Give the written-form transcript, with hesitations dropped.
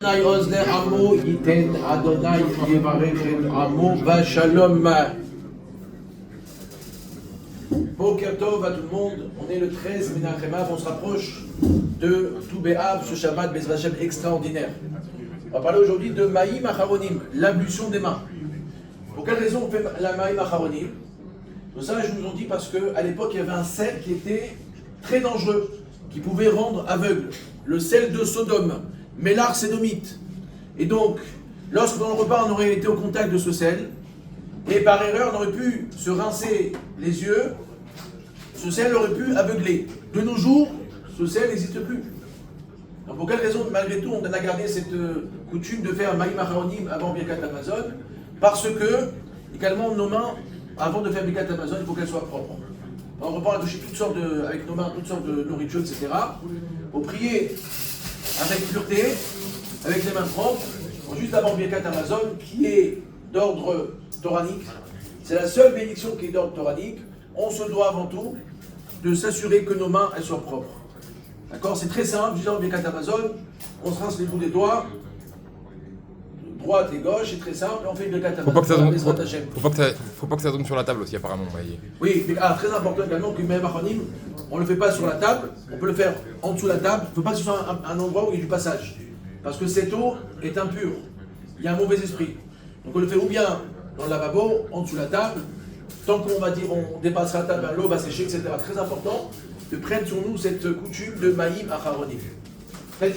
Adonai ozne amo yiten Adonai yevarech et amo v'shalom. Boker tov à tout le monde. On est le 13 Menachem Av, on se rapproche de Tou B'Av, ce Shabbat Bezrat Hashem extraordinaire. On va parler aujourd'hui de Maïm Acharonim, l'ablution des mains. Pour quelle raison on fait la Maïm Acharonim? Nos sages nous ont dit parce qu'à l'époque il y avait un sel qui était très dangereux, qui pouvait rendre aveugle, le sel de Sodome, Mélar sédomite. Et donc, lorsque dans le repas on aurait été au contact de ce sel, et par erreur on aurait pu se rincer les yeux, ce sel aurait pu aveugler. De nos jours, ce sel n'existe plus. Donc pour quelle raison, malgré tout, on a gardé cette coutume de faire Maïm Acharonim avant Birkat Hamazon? Parce que, également, nos mains, avant de faire Birkat Hamazon, il faut qu'elles soient propres. On reprend à toucher avec nos mains toutes sortes de nourriture, etc. Pour prier avec pureté, avec les mains propres, juste avant Birkat Hamazon, qui est d'ordre toranique. C'est la seule bénédiction qui est d'ordre toranique. On se doit avant tout de s'assurer que nos mains elles soient propres. D'accord? C'est très simple, juste avant Birkat Hamazon, on se rince les bouts des doigts, droite et gauche, c'est très simple, on fait une Birkat Hamazon. Faut pas que ça tombe sur la table aussi apparemment. Oui, mais très important également que même Acharonim, on ne le fait pas sur la table, on peut le faire en dessous de la table, il ne faut pas que ce soit un endroit où il y a du passage. Parce que cette eau est impure, il y a un mauvais esprit. Donc on le fait ou bien dans le lavabo, en dessous de la table, tant qu'on va dire on dépasse la table, l'eau va sécher, etc. Très important de prendre sur nous cette coutume de Maïm Acharonim. Très